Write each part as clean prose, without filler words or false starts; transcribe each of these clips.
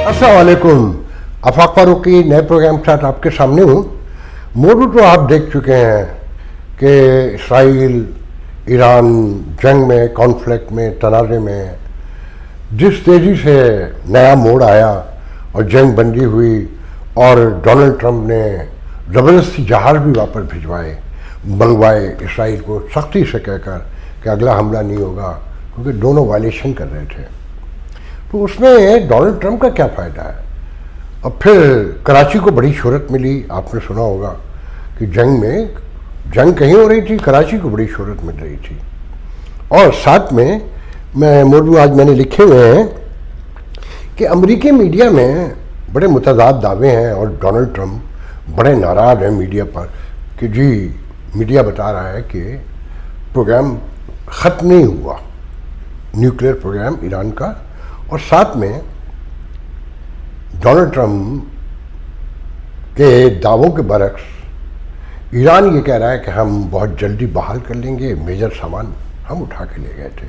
अस्सलाम वालेकुम। आफाक फारूकी नए प्रोग्राम के साथ आपके सामने हूँ। मौजू तो आप देख चुके हैं कि इसराइल ईरान जंग में, कॉन्फ्लिक्ट में, तनाज़े में जिस तेज़ी से नया मोड़ आया और जंग बंदी हुई और डोनाल्ड ट्रंप ने ज़बरदस्ती जहाज़ भी वापस मंगवाए इसराइल को, सख्ती से कहकर कि अगला हमला नहीं होगा, क्योंकि दोनों वायलेशन कर रहे थे। तो उसमें डोनाल्ड ट्रंप का क्या फ़ायदा है। अब फिर कराची को बड़ी शोहरत मिली। आपने सुना होगा कि जंग कहीं हो रही थी, कराची को बड़ी शोहरत मिल रही थी। और साथ में मौजू आज मैंने लिखे हुए हैं कि अमेरिकी मीडिया में बड़े मुतज़ाद दावे हैं और डोनाल्ड ट्रंप बड़े नाराज़ हैं मीडिया पर कि जी मीडिया बता रहा है कि प्रोग्राम ख़त्म नहीं हुआ, न्यूक्लियर प्रोग्राम ईरान का। और साथ में डोनाल्ड ट्रंप के दावों के बरक्स ईरान ये कह रहा है कि हम बहुत जल्दी बहाल कर लेंगे, मेजर सामान हम उठा के ले गए थे।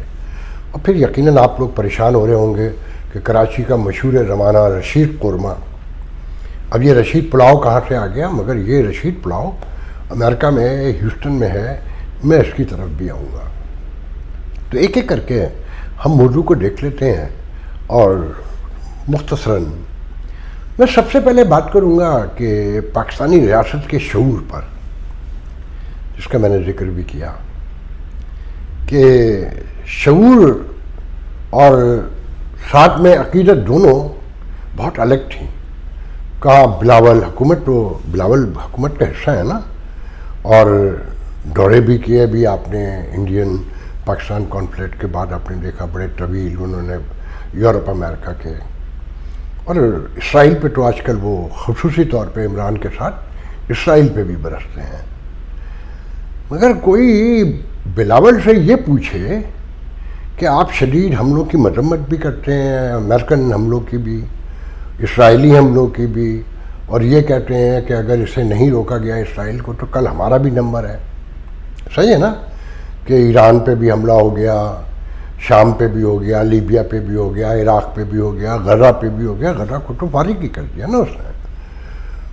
और फिर यकीनन आप लोग परेशान हो रहे होंगे कि कराची का मशहूर रवाना रशीद कोरमा, अब ये रशीद पुलाव कहाँ से आ गया, मगर ये रशीद पुलाव अमेरिका में ह्यूस्टन में है। मैं इसकी तरफ भी आऊँगा। तो एक एक करके हम मौजू को देख लेते हैं। और मुख्तसरन मैं सबसे पहले बात करूंगा कि पाकिस्तानी रियासत के शऊर पर, जिसका मैंने जिक्र भी किया कि शऊर और साथ में अकीदत दोनों बहुत अलग थी। कहा बिलावल हुकूमत का हिस्सा है ना, और दौरे भी किए भी आपने। इंडियन पाकिस्तान कॉन्फ्लिक्ट के बाद आपने देखा बड़े तवील उन्होंने यूरोप अमेरिका के। और इसराइल पे तो आजकल वो ख़ुसूसी तौर पे इमरान के साथ इसराइल पे भी बरसते हैं। मगर कोई बिलावल से ये पूछे कि आप शदीद हमलों की मजम्मत भी करते हैं, अमेरिकन हमलों की भी, इसराइली हमलों की भी, और ये कहते हैं कि अगर इसे नहीं रोका गया इसराइल को तो कल हमारा भी नंबर है। सही है ना कि ईरान पे भी हमला हो गया, शाम पे भी हो गया, लीबिया पे भी हो गया, इराक़ पे भी हो गया, गज़ा पे भी हो गया। गज़ा को तो फारिग ही कर दिया ना उसने।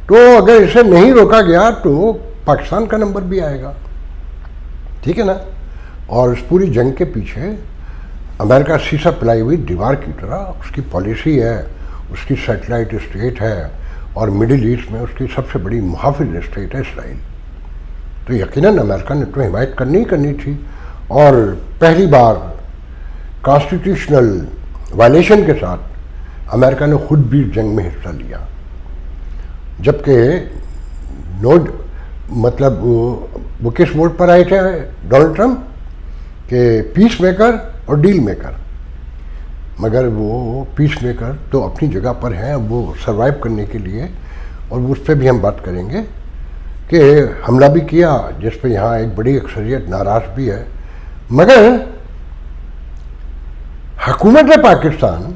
तो अगर इसे नहीं रोका गया तो पाकिस्तान का नंबर भी आएगा, ठीक है ना। और इस पूरी जंग के पीछे अमेरिका शीशा पिलाई हुई दीवार की तरह उसकी पॉलिसी है, उसकी सैटेलाइट स्टेट है, और मिडिल ईस्ट में उसकी सबसे बड़ी मुहाफिज स्टेट है इसराइल। तो यकीनन अमेरिका ने तो हिमायत करनी ही करनी थी। और पहली बार कॉन्स्टिट्यूशनल वायलेशन के साथ अमेरिका ने खुद भी जंग में हिस्सा लिया, जबकि मतलब वो किस वोट पर आए थे डोनाल्ड ट्रंप के पीस मेकर और डील मेकर। मगर वो पीस मेकर तो अपनी जगह पर हैं, वो सरवाइव करने के लिए, और उस पर भी हम बात करेंगे कि हमला भी किया जिस पे यहाँ एक बड़ी अक्सरियत नाराज़ भी है। मगर हुकूमत पाकिस्तान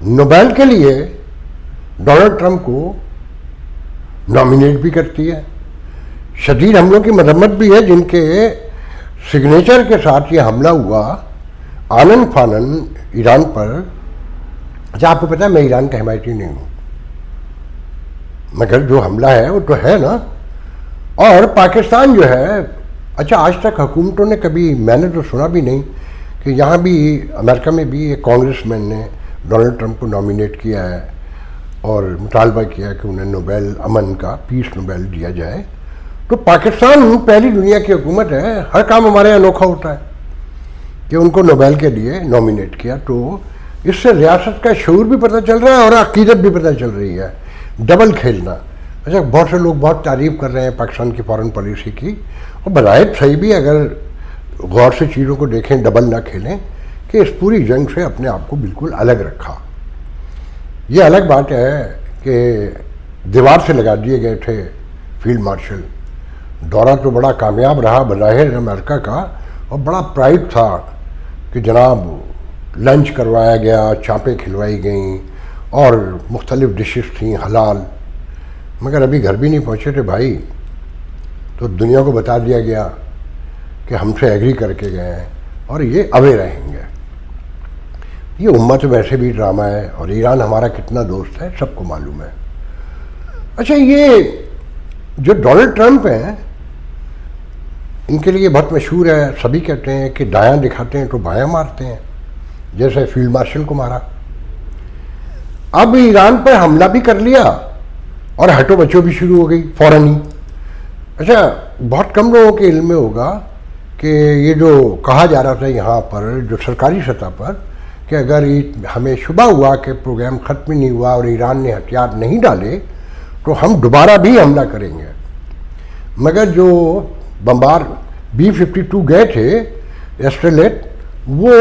नोबेल के लिए डोनाल्ड ट्रंप को नॉमिनेट भी करती है। शदीद हमलों की मरम्मत भी है, जिनके सिग्नेचर के साथ ये हमला हुआ आनन फानन ईरान पर। अच्छा, आपको पता है मैं ईरान का हिमायती नहीं हूँ, मगर जो हमला है वो तो है ना। और पाकिस्तान जो है, अच्छा आज तक हुकूमतों ने कभी, मैंने तो सुना भी नहीं कि यहाँ भी अमेरिका में भी एक कांग्रेसमैन ने डोनाल्ड ट्रंप को नॉमिनेट किया है और मुतालबा किया कि उन्हें नोबेल अमन का, पीस नोबेल दिया जाए। तो पाकिस्तान पहली दुनिया की हुकूमत है, हर काम हमारे यहाँ अनोखा होता है कि उनको नोबेल के लिए नॉमिनेट किया। तो इससे रियासत का शऊर भी पता चल रहा है और अकीदत भी पता चल रही है। डबल खेलना। अच्छा, बहुत से लोग बहुत तारीफ़ कर रहे हैं पाकिस्तान की फॉरेन पॉलिसी की, और बज़ाहिर सही भी, अगर गौर से चीज़ों को देखें, डबल ना खेलें, कि इस पूरी जंग से अपने आप को बिल्कुल अलग रखा। ये अलग बात है कि दीवार से लगा दिए गए थे फील्ड मार्शल। दौरा तो बड़ा कामयाब रहा बज़ाहिर अमेरिका का, और बड़ा प्राइड था कि जनाब लंच करवाया गया, चाँपें खिलवाई गईं और मुख्तलिफ़ डिशेस थी हलाल। मगर अभी घर भी नहीं पहुँचे थे भाई, तो दुनिया को बता दिया गया कि हमसे एग्री करके गए हैं और ये अवे रहेंगे। یہ امت ویسے بھی ڈرامہ ہے اور ایران ہمارا کتنا دوست ہے سب کو معلوم ہے. اچھا یہ جو ڈونلڈ ٹرمپ ہیں ان کے لیے بہت مشہور ہے, سبھی کہتے ہیں کہ دایاں دکھاتے ہیں تو بایاں مارتے ہیں, جیسے فیلڈ مارشل کو مارا. اب ایران پر حملہ بھی کر لیا اور ہٹو بچو بھی شروع ہو گئی فوراً ہی. اچھا بہت کم لوگوں کے علم میں ہوگا کہ یہ جو کہا جا رہا تھا یہاں پر جو سرکاری سطح پر کہ اگر ہمیں شبہ ہوا کہ پروگرام ختم نہیں ہوا اور ایران نے ہتھیار نہیں ڈالے تو ہم دوبارہ بھی حملہ کریں گے, مگر جو بمبار B-52 گئے تھے ایسٹریلیٹ وہ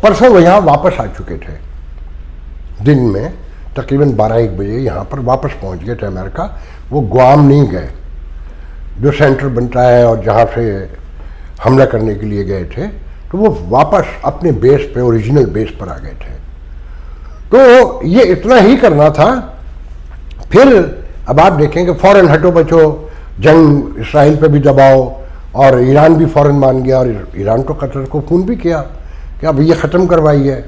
پرسوں یہاں واپس آ چکے تھے, دن میں تقریباً 12-1 بجے یہاں پر واپس پہنچ گئے تھے امریکہ. وہ گوام نہیں گئے جو سینٹر بنتا ہے اور جہاں سے حملہ کرنے کے لیے گئے تھے, تو وہ واپس اپنے بیس پہ اوریجنل بیس پر آ گئے تھے. تو یہ اتنا ہی کرنا تھا. پھر اب آپ دیکھیں کہ فوراً ہٹو بچو جنگ اسرائیل پہ بھی دباؤ, اور ایران بھی فوراً مان گیا, اور ایران تو قطر کو فون بھی کیا کہ اب یہ ختم کروائی ہے,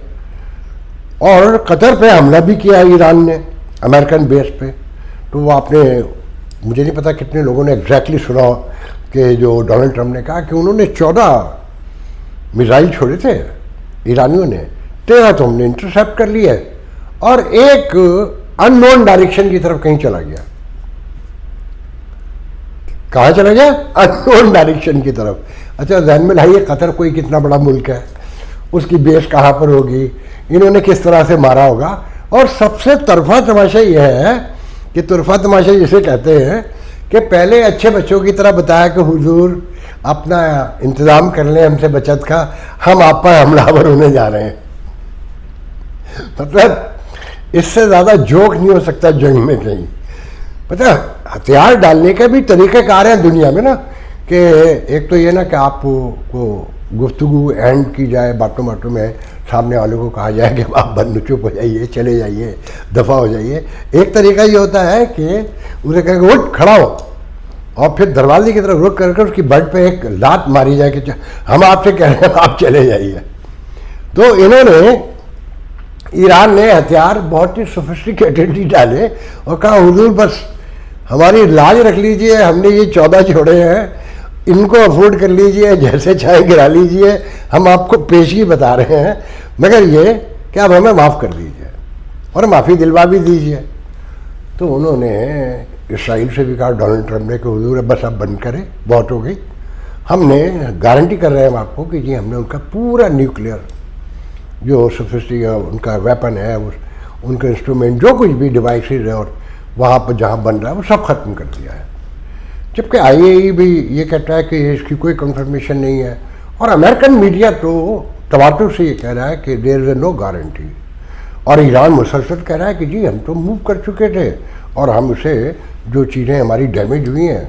اور قطر پہ حملہ بھی کیا ایران نے امریکن بیس پہ. تو وہ آپ نے مجھے نہیں پتا کتنے لوگوں نے ایگزیکٹلی سنا کہ جو ڈونلڈ ٹرمپ نے کہا کہ انہوں نے 14 میزائل چھوڑے تھے ایرانیوں نے, 13 تو ہم نے انٹرسیپٹ کر لی ہے, اور ایک ان نون ڈائریکشن کی طرف کہیں چلا گیا. کہاں چلا گیا؟ ان نون ڈائریکشن کی طرف. اچھا ذہن میں لائیے قطر کوئی کتنا بڑا ملک ہے, اس کی بیس کہاں پر ہوگی, انہوں نے کس طرح سے مارا ہوگا. اور سب سے طرفہ تماشا یہ ہے کہ طرفہ تماشا جسے کہتے ہیں کہ پہلے اچھے بچوں کی طرح بتایا کہ حضور اپنا انتظام کر لیں ہم سے بچت کا, ہم آپ پر حملہ آور ہونے جا رہے ہیں. مطلب اس سے زیادہ جوک نہیں ہو سکتا جنگ میں کہیں. پتہ ہتھیار ڈالنے کے بھی طریقہ کار ہیں دنیا میں نا, کہ ایک تو یہ نا کہ آپ کو گفتگو اینڈ کی جائے, باتوں میں سامنے والوں کو کہا جائے کہ آپ بند چپ ہو جائیے, چلے جائیے, دفع ہو جائیے. ایک طریقہ یہ ہوتا ہے کہ اسے کہیں کہ اٹھ کھڑا ہو, اور پھر دروازے کی طرف رک کر کے اس کی بٹ پہ ایک لات ماری جائے کہ ہم آپ سے کہہ رہے ہیں آپ چلے جائیے. تو انہوں نے ایران نے ہتھیار بہت ہی سوفسٹیکیٹڈلی ڈالے اور کہا حضور بس ہماری لاج رکھ لیجئے, ہم نے یہ 14 چھوڑے ہیں, ان کو افورڈ کر لیجئے, جیسے چاہے گرا لیجئے, ہم آپ کو پیشگی بتا رہے ہیں, مگر یہ کہ اب ہمیں معاف کر دیجئے اور معافی دلوا بھی دیجئے. تو انہوں نے اسرائیل سے بھی کہا ڈونلڈ ٹرمپ نے کہ حضور بس اب بند کریں, بہت ہو گئی, ہم نے گارنٹی کر رہے ہیں آپ کو کہ جی ہم نے ان کا پورا نیوکلیئر جو سوفسٹی ان کا ویپن ہے, ان کا انسٹرومنٹ جو کچھ بھی ڈیوائسز ہے اور وہاں پر جہاں بن رہا ہے وہ سب ختم کر دیا ہے. جبکہ IAEA بھی یہ کہتا ہے کہ اس کی کوئی کنفرمیشن نہیں ہے, اور امریکن میڈیا تو تواتر سے یہ کہہ رہا ہے کہ دیر از نو گارنٹی, اور ایران مسلسل کہہ رہا ہے کہ جی ہم تو موو کر چکے تھے اور ہم اسے جو چیزیں ہماری ڈیمیج ہوئی ہیں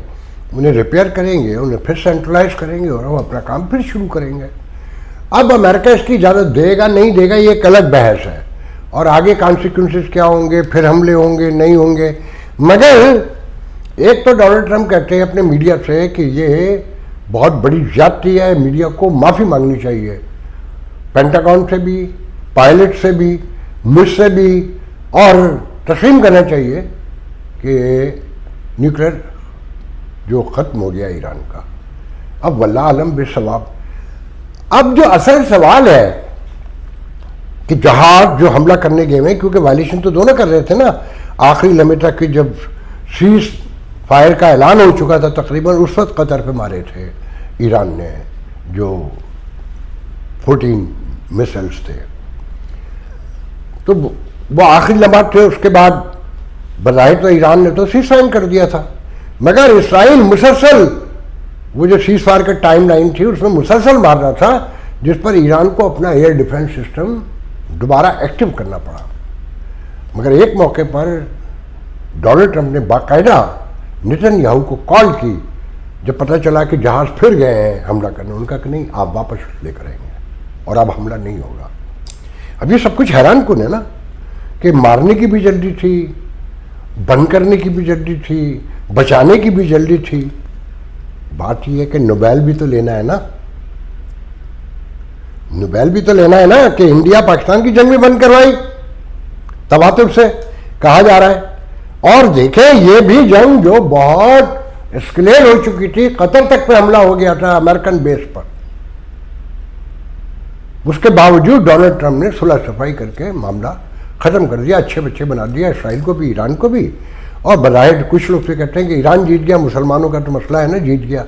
انہیں ریپیئر کریں گے, انہیں پھر سینٹرلائز کریں گے اور ہم اپنا کام پھر شروع کریں گے. اب امریکہ اس کی اجازت دے گا نہیں دے گا یہ ایک الگ بحث ہے, اور آگے کانسیکوینسز کیا ہوں گے, پھر حملے ہوں گے نہیں ہوں گے. مگر ایک تو ڈونلڈ ٹرمپ کہتے ہیں اپنے میڈیا سے کہ یہ بہت بڑی زیادتی ہے, میڈیا کو معافی مانگنی چاہیے, پینٹاگون سے بھی, پائلٹ سے بھی, مجھ سے بھی, اور تسلیم کرنا چاہیے کہ نیوکلیئر جو ختم ہو گیا ایران کا. اب واللہ عالم بالصواب. اب جو اصل سوال ہے کہ جہاز جو حملہ کرنے گئے ہیں, کیونکہ وائلیشن تو دونوں کر رہے تھے نا, آخری لمحے تک کہ جب سیز فائر کا اعلان ہو چکا تھا تقریباً اس وقت قطر پہ مارے تھے ایران نے جو 14 میسائلز تھے. تو وہ آخری لمحات تھے, اس کے بعد بظاہر تو ایران نے تو سیز فائر کر دیا تھا, مگر اسرائیل مسلسل وہ جو سیز فائر کا ٹائم لائن تھی اس میں مسلسل مار رہا تھا, جس پر ایران کو اپنا ایئر ڈیفنس سسٹم دوبارہ ایکٹیو کرنا پڑا. مگر ایک موقع پر ڈونلڈ ٹرمپ نے باقاعدہ نیتن یاہو کو کال کی جب پتہ چلا کہ جہاز پھر گئے ہیں حملہ کرنے. ان کا کہ نہیں آپ واپس لے کر آئیں گے اور اب حملہ نہیں ہوگا. اب یہ سب کچھ حیران کن ہے نا کہ مارنے کی بھی جلدی تھی, بند کرنے کی بھی جلدی تھی, بچانے کی بھی جلدی تھی. بات یہ ہے کہ نوبیل بھی تو لینا ہے نا. नोबेल भी तो लेना है ना कि इंडिया पाकिस्तान की जंग भी बंद करवाई, तवातुर से कहा जा रहा है। और देखें ये भी जंग जो बहुत एस्केलेट हो चुकी थी, कतर तक पे हमला हो गया था अमेरिकन बेस पर, उसके बावजूद डोनाल्ड ट्रंप ने सुलह सफाई करके मामला खत्म कर दिया, अच्छे बच्चे बना दिया इसराइल को भी, ईरान को भी। और बज़ाहिर कुछ लोग से कहते हैं कि ईरान जीत गया, मुसलमानों का तो मसला है ना, जीत गया,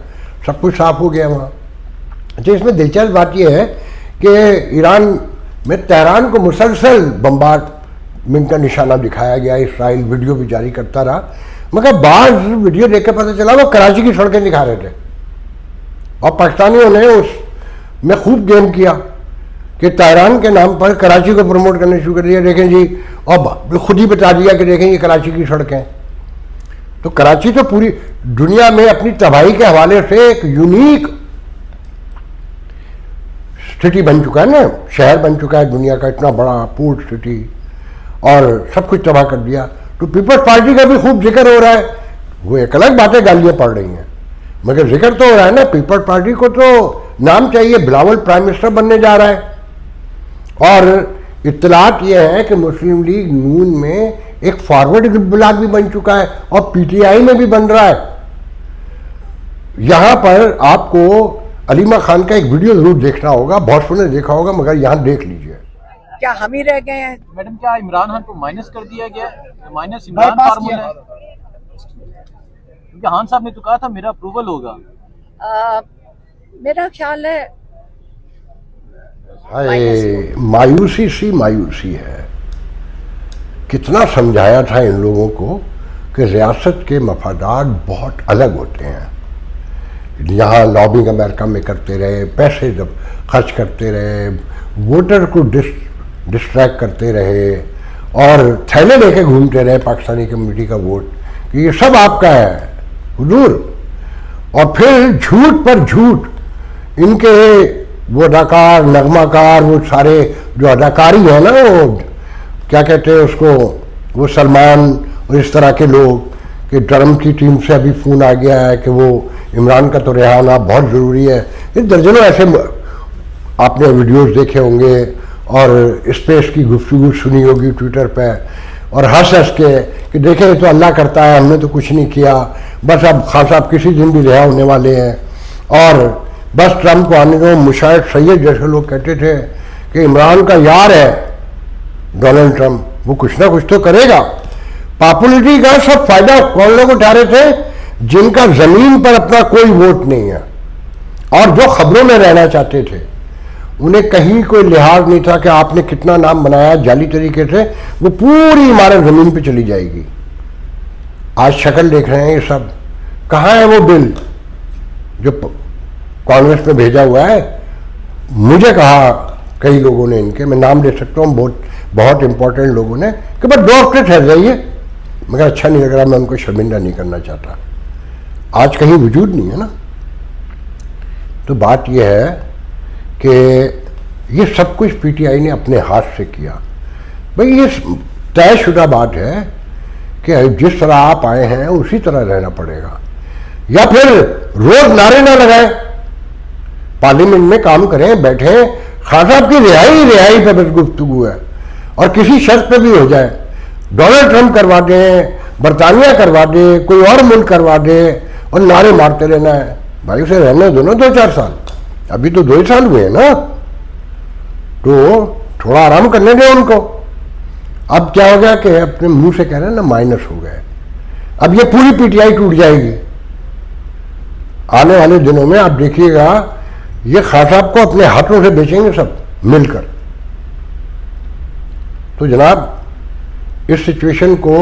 सब कुछ साफ हो गया वहाँ। तो इसमें दिलचस्प बात यह है कि ईरान में तेहरान को मुसलसल बम्बार्डमेंट का निशाना दिखाया गया, इसराइल वीडियो भी जारी करता रहा, मगर बाद वीडियो देख के पता चला वो कराची की सड़कें दिखा रहे थे। और पाकिस्तानियों ने उसमें खूब गेम किया कि तेहरान के नाम पर कराची को प्रमोट करने शुरू कर दिया, देखें जी, और खुद ही बता दिया कि देखें ये कराची की सड़कें। तो कराची तो पूरी दुनिया में अपनी तबाही के हवाले से एक यूनिक सिटी बन चुका है ना, शहर बन चुका है दुनिया का इतना बड़ा पोर्ट सिटी, और सब कुछ तबाह कर दिया। तो पीपल्स पार्टी का भी खूब जिक्र हो रहा है, वो एक अलग बातें गालियां पड़ रही हैं, मगर जिक्र तो हो रहा है ना। पीपल्स पार्टी को तो नाम चाहिए, बिलावल प्राइम मिनिस्टर बनने जा रहा है। और इत्तलात यह है कि मुस्लिम लीग नून में एक फॉरवर्ड ब्लॉक भी बन चुका है और पीटीआई में भी बन रहा है। यहां पर आपको अलीमा खान का एक वीडियो जरूर देखना होगा, बहुत सुने देखा होगा, मगर यहां देख लीजिए। क्या हम ही रह गए हैं? मैडम क्या इमरान खान को माइनस कर दिया गया? माइनस इमरान फार्मूला है, क्योंकि खान साहब ने तो कहा था मेरा अप्रूवल होगा। मेरा ख्याल है मायूसी सी मायूसी है। कितना समझाया था इन लोगों को कि रियासत के मफादात बहुत अलग होते हैं। यहाँ लॉबिंग अमेरिका में करते रहे, पैसे जब खर्च करते रहे, वोटर को डिस्ट्रैक्ट करते रहे और थैले लेके घूमते रहे पाकिस्तानी कम्युनिटी का वोट कि ये सब आपका है हुजूर। और फिर झूठ पर झूठ इनके वो अदाकार, नगमाकार, वो सारे जो अदाकारी है ना, वो क्या कहते हैं उसको, वो सलमान और इस तरह के लोग कि ट्रम्प की टीम से अभी फ़ोन आ गया है कि वो इमरान का तो रिहाना बहुत ज़रूरी है। ये दर्जनों ऐसे आपने वीडियोस देखे होंगे और इस पे इसकी गुफ्तगू सुनी होगी ट्विटर पे, और हंस हंस के कि देखें ये तो अल्लाह करता है, हमने तो कुछ नहीं किया, बस अब खान साहब किसी दिन भी रिहा होने वाले हैं, और बस ट्रम्प को आने दो। मुशाहिद सैयद जैसे लोग कहते थे कि इमरान का यार है डोनाल्ड ट्रम्प, वो कुछ ना कुछ तो करेगा। पॉपुलरिटी का सब फायदा कौन लोग उठा रहे थे? जिनका जमीन पर अपना कोई वोट नहीं है और जो खबरों में रहना चाहते थे, उन्हें कहीं कोई लिहाज नहीं था कि आपने कितना नाम बनाया जाली तरीके से, वो पूरी इमारत जमीन पे चली जाएगी। आज शक्ल देख रहे हैं ये सब। कहाँ है वो बिल जो कांग्रेस में भेजा हुआ है? मुझे कहा कई लोगों ने, इनके मैं नाम ले सकता हूँ, बहुत इंपॉर्टेंट लोगों ने, कि बस 2 हफ्ते ठहर जाइए, मगर अच्छा नहीं लग रहा, मैं उनको शर्मिंदा नहीं करना चाहता। आज कहीं वजूद नहीं है ना। तो बात यह है कि ये सब कुछ पीटीआई ने अपने हाथ से किया। भाई ये तयशुदा बात है कि जिस तरह आप आए हैं उसी तरह रहना पड़ेगा, या फिर रोज नारे ना लगाएं, पार्लियामेंट में काम करें, बैठे, खान साहब की रिहाई पे बस गुफ्तगू है, और किसी शर्त पे भी हो जाए, डोनाल्ड ट्रंप करवा दे, बरतानिया करवा दे, कोई और मुल्क करवा दे, और नारे मारते रहना है। भाई उसे रहने दो ना 2-4 साल, अभी तो 2 ही साल हुए हैं ना, तो थोड़ा आराम करने दें उनको। अब क्या हो गया कि अपने मुंह से कह रहे हैं ना माइनस हो गए, अब ये पूरी पीटीआई टूट जाएगी। आने वाले दिनों में आप देखिएगा ये खान साहब को अपने हाथों से बेचेंगे सब मिलकर। तो जनाब इस सिचुएशन को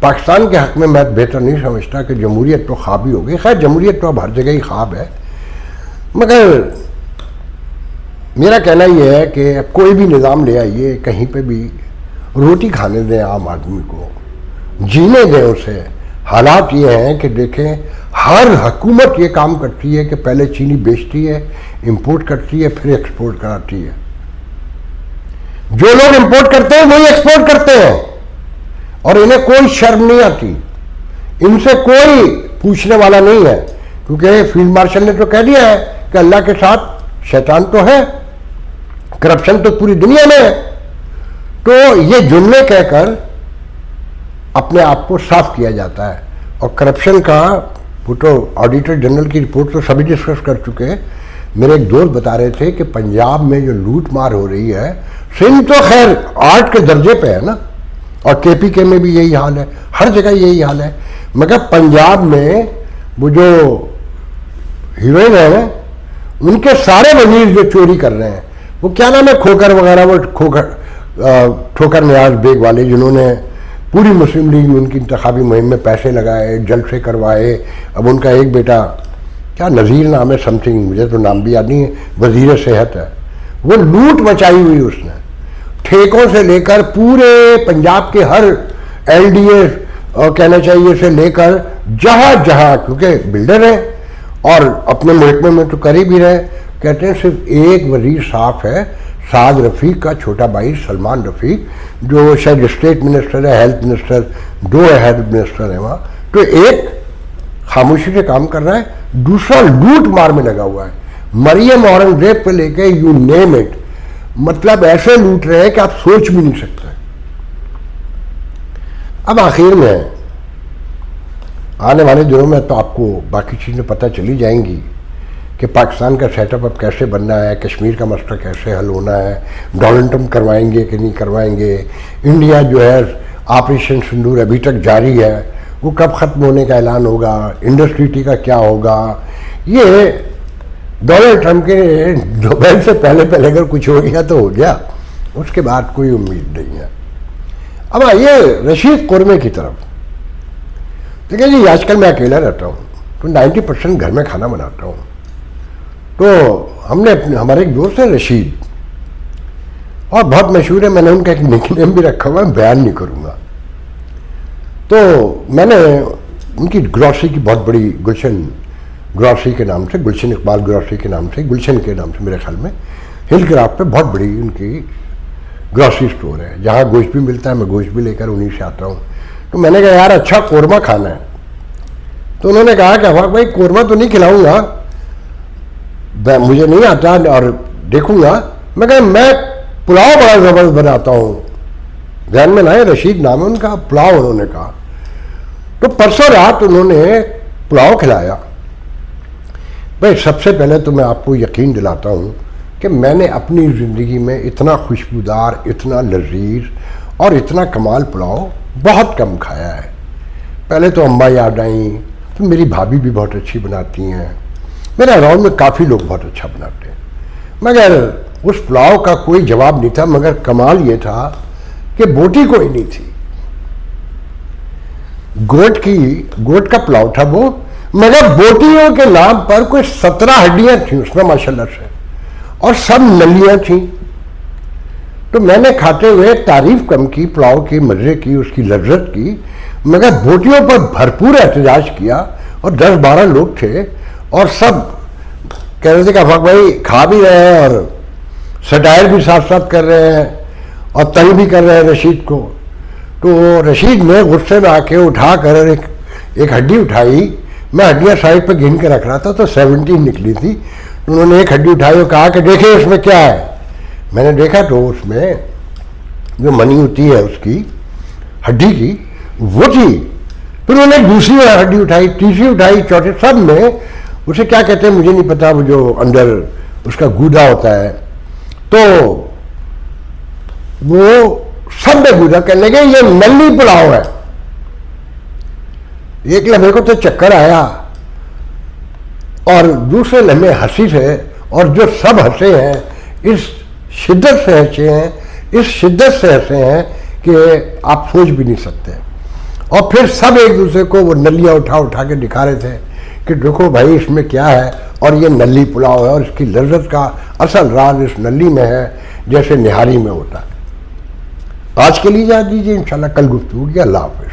पाकिस्तान के हक में मैं बेहतर नहीं समझता कि जमहूरियत तो ख्वाब ही हो गई। खैर जमहूरियत तो अब हर जगह ही ख्वाब है, मगर मेरा कहना यह है कि कोई भी निज़ाम ले आइए, कहीं पे भी रोटी खाने दें आम आदमी को, जीने दें उसे। हालात ये हैं कि देखें हर हुकूमत ये काम करती है कि पहले चीनी बेचती है, इंपोर्ट करती है, फिर एक्सपोर्ट कराती है। जो लोग इंपोर्ट करते हैं वही एक्सपोर्ट करते हैं, और इन्हें कोई शर्म नहीं आती, इनसे कोई पूछने वाला नहीं है, क्योंकि फील्ड मार्शल ने तो कह दिया है कि अल्लाह के साथ शैतान तो है, کرپشن تو پوری دنیا میں ہے. تو یہ جملے کہہ کر اپنے آپ کو صاف کیا جاتا ہے. اور کرپشن کا وہ تو آڈیٹر جنرل کی رپورٹ تو سبھی ڈسکس کر چکے ہیں. میرے ایک دوست بتا رہے تھے کہ پنجاب میں جو لوٹ مار ہو رہی ہے، سندھ تو خیر آرٹ کے درجے پہ ہے نا، اور کے پی کے میں بھی یہی حال ہے، ہر جگہ یہی حال ہے، مگر پنجاب میں وہ جو ہیروئن ہیں ان کے سارے وزیر جو چوری کر رہے ہیں، وہ کیا نام ہے، کھوکر وغیرہ، وہ ٹھوکر نیاز بیگ والے، جنہوں نے پوری مسلم لیگ میں ان کی انتخابی مہم میں پیسے لگائے، جلسے کروائے. اب ان کا ایک بیٹا کیا نذیر نام ہے سم تھنگ، مجھے تو نام بھی یاد نہیں ہے، وزیر صحت ہے. وہ لوٹ مچائی ہوئی اس نے، ٹھیکوں سے لے کر پورے پنجاب کے ہر ایل ڈی اے کہنا چاہیے سے لے کر جہاں جہاں، کیونکہ بلڈر ہیں اور اپنے ملک میں تو کر ہی بھی رہے. کہتے ہیں صرف ایک وزیر صاف ہے، سعد رفیق کا چھوٹا بھائی سلمان رفیق، جو شاید اسٹیٹ منسٹر ہے، ہیلتھ منسٹر، دو ہیلتھ منسٹر ہیں وہاں. تو ایک خاموشی سے کام کر رہا ہے، دوسرا لوٹ مار میں لگا ہوا ہے. مریم اورنگزیب پہ لے کے یو نیم اٹ، مطلب ایسے لوٹ رہے ہیں کہ آپ سوچ بھی نہیں سکتے. اب آخر میں آنے والے دنوں میں تو آپ کو باقی چیزیں پتہ چلی جائیں گی کہ پاکستان کا سیٹ اپ اب کیسے بننا ہے، کشمیر کا مسئلہ کیسے حل ہونا ہے، ڈونلڈ ٹرمپ کروائیں گے کہ نہیں کروائیں گے، انڈیا جو ہے آپریشن سندور ابھی تک جاری ہے، وہ کب ختم ہونے کا اعلان ہوگا، انڈس ٹریٹی کا کیا ہوگا. یہ ڈونلڈ ٹرمپ کے نوبیل سے پہلے اگر کچھ ہو گیا تو ہو گیا، اس کے بعد کوئی امید نہیں ہے. اب آئیے رشید قورمے کی طرف. دیکھیں جی، آج کل میں اکیلا رہتا ہوں تو 90% گھر میں کھانا بناتا ہوں. تو ہم نے ہمارے ایک دوست ہے رشید، اور بہت مشہور ہے، میں نے ان کا ایک نک نیم بھی رکھا ہوا ہے، بیان نہیں کروں گا. تو میں نے ان کی گروسری کی بہت بڑی گلشن گروسری کے نام سے، گلشن اقبال گروسری کے نام سے، گلشن کے نام سے میرے خیال میں، ہل گراف پہ بہت بڑی ان کی گروسری سٹور ہے، جہاں گوشت بھی ملتا ہے. میں گوشت بھی لے کر انہیں سے آتا ہوں. تو میں نے کہا یار اچھا قورمہ کھانا ہے. تو انہوں نے کہا کہ افاق بھائی قورمہ تو نہیں کھلاؤں گا، مجھے نہیں آتا اور دیکھوں گا. میں کہا میں پلاؤ بڑا زبردست بناتا ہوں. ذہن میں لائے، رشید نام ہے ان کا، پلاؤ انہوں نے کہا. تو پرسوں رات انہوں نے پلاؤ کھلایا. بھائی سب سے پہلے تو میں آپ کو یقین دلاتا ہوں کہ میں نے اپنی زندگی میں اتنا خوشبودار، اتنا لذیذ اور اتنا کمال پلاؤ بہت کم کھایا ہے. پہلے تو اماں یاد آئیں، تو میری بھابھی بھی بہت اچھی بناتی ہیں، میرے اراؤنڈ میں کافی لوگ بہت اچھا بناتے ہیں، مگر اس پلاؤ کا کوئی جواب نہیں تھا. مگر کمال یہ تھا کہ بوٹی کوئی نہیں تھی. گوٹ کا پلاؤ تھا وہ، مگر بوٹیوں کے نام پر کوئی 17 ہڈیاں تھیں اس میں ماشاءاللہ سے، اور سب نلیاں تھیں. تو میں نے کھاتے ہوئے تعریف کم کی، پلاؤ کی، مزے کی، اس کی لذت کی، مگر بوٹیوں پر بھرپور احتجاج کیا. اور 10-12 لوگ تھے اور سب کہہ رہے تھے کہ افاق بھائی کھا بھی رہے ہیں اور سٹائر بھی ساتھ ساتھ کر رہے ہیں اور تنگ بھی کر رہے ہیں رشید کو. تو رشید نے غصے میں آ کے اٹھا کر ایک ہڈی اٹھائی. میں ہڈیاں سائڈ پہ گن کے رکھ رہا تھا تو 17 نکلی تھی. انہوں نے ایک ہڈی اٹھائی اور کہا کہ دیکھیں اس میں کیا ہے. میں نے دیکھا تو اس میں جو منی ہوتی ہے اس کی ہڈی کی وہ تھی. پھر انہوں نے دوسری ہڈی اٹھائی، تیسری اٹھائی، چوتھی، سب میں اسے کیا کہتے ہیں مجھے نہیں پتا، وہ جو اندر اس کا گودا ہوتا ہے، تو وہ سب میں گودا کرنے لگے یہ نلی پلاؤ ہے. ایک لمحے کو تو چکر آیا اور دوسرے لمحے ہنسی سے، اور جو سب ہنسے ہیں اس شدت سے ہنسے ہیں کہ آپ سوچ بھی نہیں سکتے. اور پھر سب ایک دوسرے کو وہ نلیاں اٹھا کے دکھا رہے تھے کہ دیکھو بھائی اس میں کیا ہے، اور یہ نلی پلاؤ ہے، اور اس کی لذت کا اصل راز اس نلی میں ہے جیسے نہاری میں ہوتا ہے. آج کے لیے اجازت دیجیے، انشاءاللہ کل گفتگو کی. اللہ حافظ.